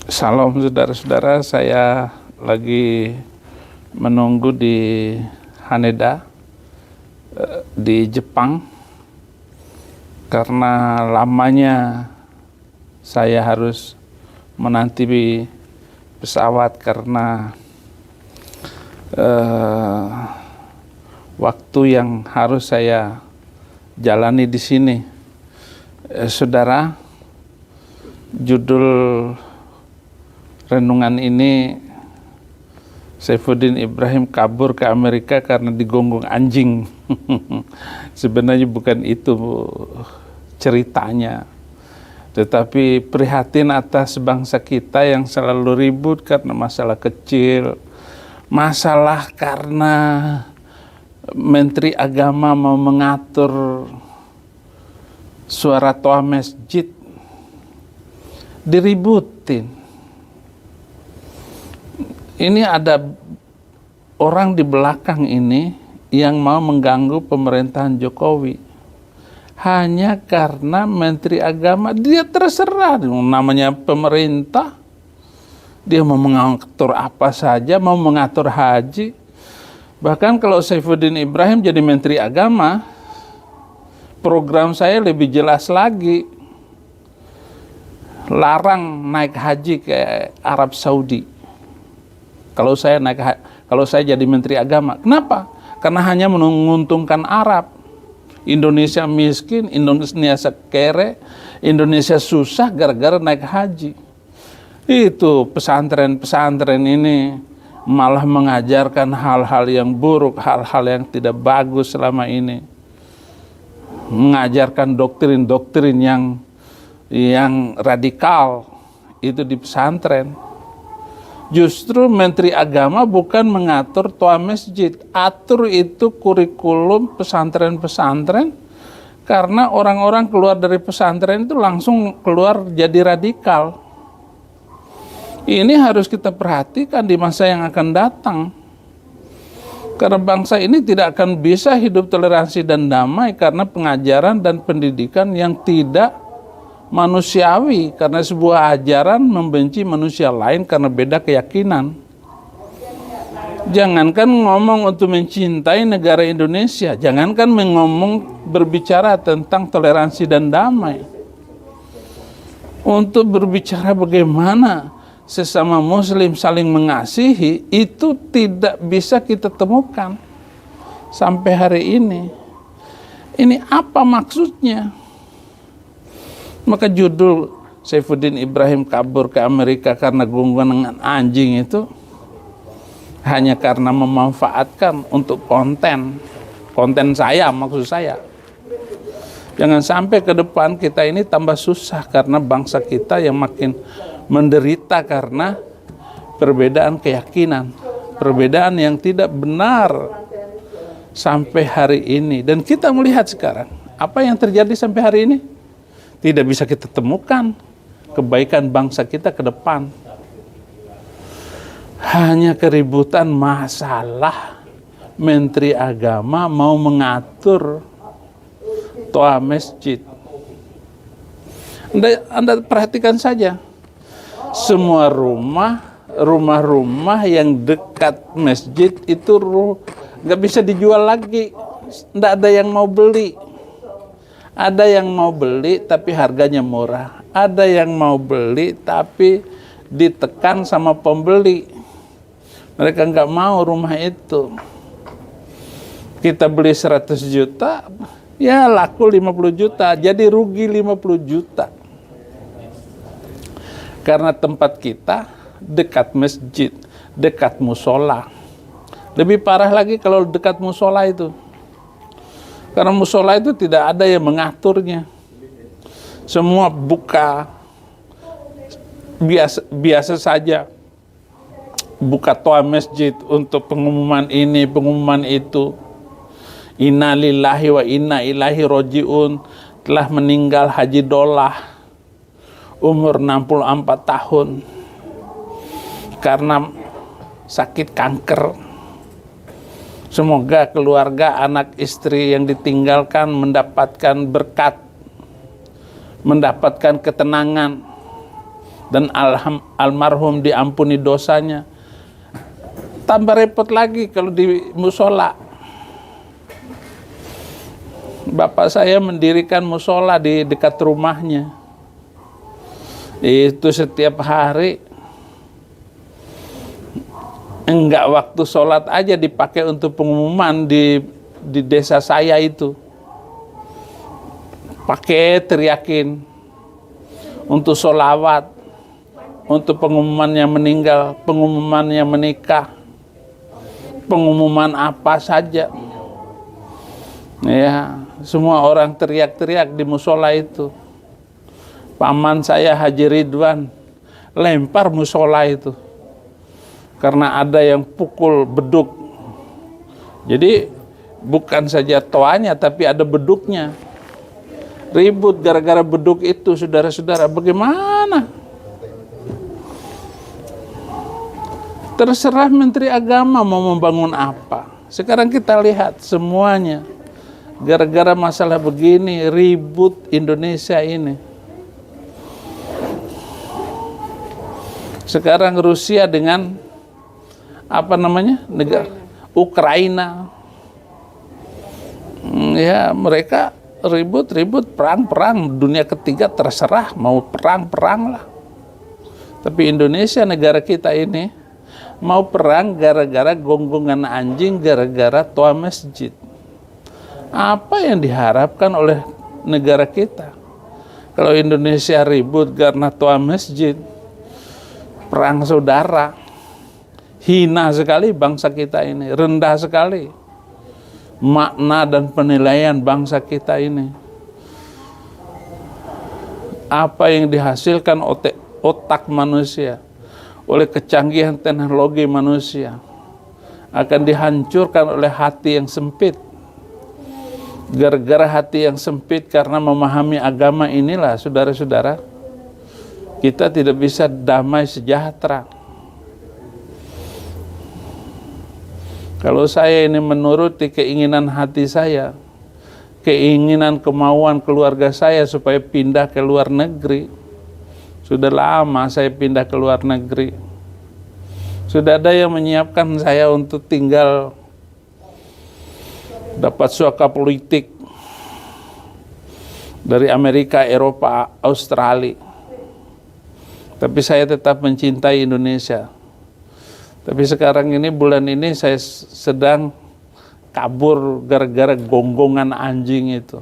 Salam saudara-saudara, saya lagi menunggu di Haneda di Jepang karena lamanya saya harus menanti pesawat karena waktu yang harus saya jalani di sini. Saudara, judul renungan ini, Saifuddin Ibrahim kabur ke Amerika karena digonggong anjing. Sebenarnya bukan itu ceritanya, tetapi prihatin atas bangsa kita yang selalu ribut karena masalah kecil, masalah karena Menteri Agama mau mengatur suara toa masjid, diributin. Ini ada orang di belakang ini yang mau mengganggu pemerintahan Jokowi hanya karena Menteri Agama. Dia terserah, namanya pemerintah, dia mau mengatur apa saja, mau mengatur haji. Bahkan kalau Saifuddin Ibrahim jadi Menteri Agama, program saya lebih jelas lagi, larang naik haji ke Arab Saudi. Kalau saya jadi Menteri Agama, kenapa? Karena hanya menguntungkan Arab. Indonesia miskin, Indonesia kere, Indonesia susah gara-gara naik haji. Itu pesantren-pesantren ini malah mengajarkan hal-hal yang buruk, hal-hal yang tidak bagus selama ini. Mengajarkan doktrin-doktrin yang radikal itu di pesantren. Justru Menteri Agama bukan mengatur toa masjid, atur itu kurikulum pesantren-pesantren, karena orang-orang keluar dari pesantren itu langsung keluar jadi radikal. Ini harus kita perhatikan di masa yang akan datang, karena bangsa ini tidak akan bisa hidup toleransi dan damai karena pengajaran dan pendidikan yang tidak manusiawi, karena sebuah ajaran membenci manusia lain karena beda keyakinan. Jangankan ngomong untuk mencintai negara Indonesia, jangankan berbicara tentang toleransi dan damai, untuk berbicara bagaimana sesama muslim saling mengasihi, itu tidak bisa kita temukan sampai hari ini. Ini apa maksudnya? Maka judul Saifuddin Ibrahim kabur ke Amerika karena gonggongan anjing itu hanya karena memanfaatkan untuk konten saya, maksud saya. Jangan sampai ke depan kita ini tambah susah karena bangsa kita yang makin menderita karena perbedaan keyakinan, perbedaan yang tidak benar sampai hari ini. Dan kita melihat sekarang apa yang terjadi sampai hari ini. Tidak bisa kita temukan kebaikan bangsa kita ke depan. Hanya keributan masalah Menteri Agama mau mengatur toa masjid. Anda perhatikan saja, semua rumah-rumah yang dekat masjid itu nggak bisa dijual lagi, nggak ada yang mau beli. Ada yang mau beli tapi harganya murah. Ada yang mau beli tapi ditekan sama pembeli. Mereka nggak mau rumah itu. Kita beli 100 juta, ya laku 50 juta. Jadi rugi 50 juta. Karena tempat kita dekat masjid, dekat musola. Lebih parah lagi kalau dekat musola itu. Karena musola itu tidak ada yang mengaturnya. Semua buka biasa saja. Buka toa masjid untuk pengumuman ini, pengumuman itu. Inna lillahi wa inna ilaihi roji'un. Telah meninggal Haji Dolah, umur 64 tahun. Karena sakit kanker. Semoga keluarga, anak istri yang ditinggalkan mendapatkan berkat, mendapatkan ketenangan, dan almarhum diampuni dosanya. Tambah repot lagi kalau di musola. Bapak saya mendirikan musola di dekat rumahnya. Itu setiap hari, enggak waktu sholat aja dipakai untuk pengumuman di desa saya itu. Pakai teriakin untuk sholawat, untuk pengumumannya meninggal, pengumumannya menikah, pengumuman apa saja. Ya, semua orang teriak-teriak di musola itu. Paman saya Haji Ridwan lempar musola itu karena ada yang pukul beduk. Jadi bukan saja toanya, tapi ada beduknya. Ribut gara-gara beduk itu, saudara-saudara. Bagaimana? Terserah Menteri Agama mau membangun apa. Sekarang kita lihat semuanya gara-gara masalah begini, ribut Indonesia ini. Sekarang Rusia dengan negara Ukraina. Ya, mereka ribut-ribut, perang-perang, dunia ketiga terserah mau perang-perang lah. Tapi Indonesia, negara kita ini, mau perang gara-gara gonggongan anjing, gara-gara toa masjid. Apa yang diharapkan oleh negara kita? Kalau Indonesia ribut karena toa masjid, perang saudara, hina sekali bangsa kita ini, rendah sekali makna dan penilaian bangsa kita ini. Apa yang dihasilkan otak manusia oleh kecanggihan teknologi manusia akan dihancurkan oleh hati yang sempit. Gara-gara hati yang sempit karena memahami agama inilah, saudara-saudara, kita tidak bisa damai sejahtera. Kalau saya ini menuruti keinginan hati saya, keinginan kemauan keluarga saya supaya pindah ke luar negeri, sudah lama saya pindah ke luar negeri. Sudah ada yang menyiapkan saya untuk tinggal, dapat suaka politik dari Amerika, Eropa, Australia. Tapi saya tetap mencintai Indonesia. Tapi sekarang ini, bulan ini saya sedang kabur gara-gara gonggongan anjing itu.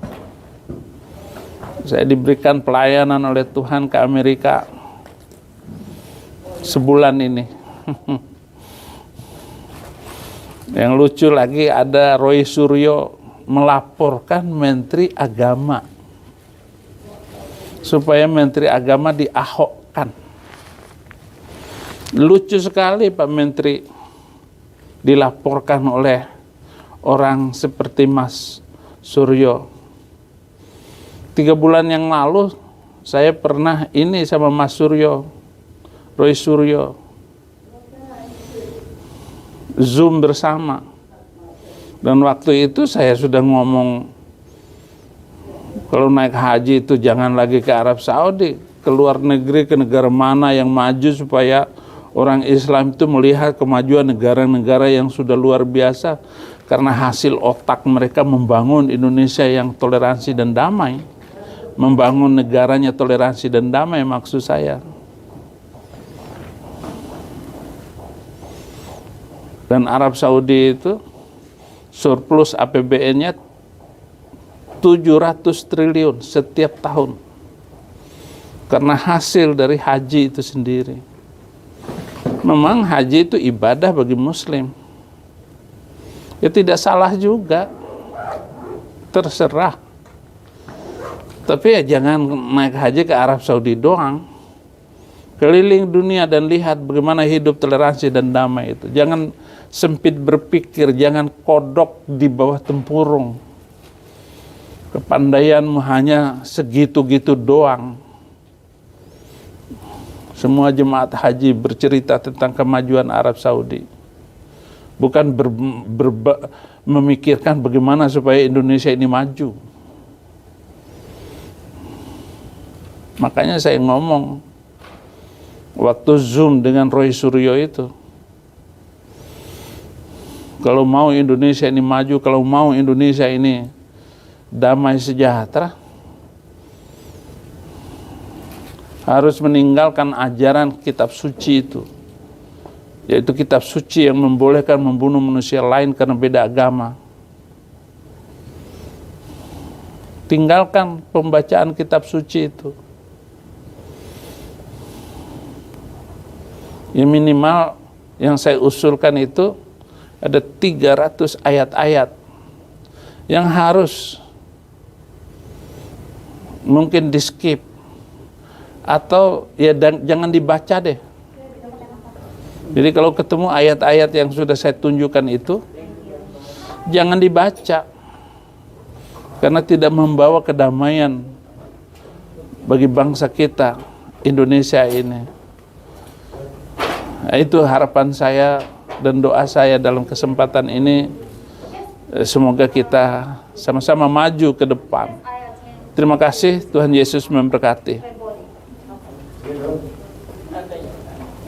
Saya diberikan pelayanan oleh Tuhan ke Amerika sebulan ini. Yang lucu lagi, ada Roy Suryo melaporkan Menteri Agama supaya Menteri Agama diahokkan. Lucu sekali Pak Menteri dilaporkan oleh orang seperti Mas Suryo. 3 bulan yang lalu saya pernah ini sama Mas Suryo, Roy Suryo, Zoom bersama. Dan waktu itu saya sudah ngomong, kalau naik haji itu jangan lagi ke Arab Saudi, ke luar negeri, ke negara mana yang maju, supaya orang Islam itu melihat kemajuan negara-negara yang sudah luar biasa, karena hasil otak mereka membangun Indonesia yang toleransi dan damai, membangun negaranya toleransi dan damai, maksud saya. Dan Arab Saudi itu surplus APBN-nya 700 triliun setiap tahun, karena hasil dari haji itu sendiri. Memang haji itu ibadah bagi muslim, ya tidak salah juga, terserah. Tapi ya jangan naik haji ke Arab Saudi doang, keliling dunia dan lihat bagaimana hidup toleransi dan damai itu. Jangan sempit berpikir, jangan kodok di bawah tempurung. Kepandaianmu hanya segitu-gitu doang. Semua jemaat haji bercerita tentang kemajuan Arab Saudi, bukan memikirkan bagaimana supaya Indonesia ini maju. Makanya saya ngomong waktu Zoom dengan Roy Suryo itu, kalau mau Indonesia ini maju, kalau mau Indonesia ini damai sejahtera, harus meninggalkan ajaran kitab suci itu, yaitu kitab suci yang membolehkan membunuh manusia lain karena beda agama. Tinggalkan pembacaan kitab suci itu. Ya minimal yang saya usulkan itu ada 300 ayat-ayat yang harus mungkin di skip atau ya jangan dibaca deh. Jadi kalau ketemu ayat-ayat yang sudah saya tunjukkan itu, jangan dibaca, karena tidak membawa kedamaian bagi bangsa kita Indonesia ini. Nah, itu harapan saya dan doa saya dalam kesempatan ini. Semoga kita sama-sama maju ke depan. Terima kasih, Tuhan Yesus memberkati.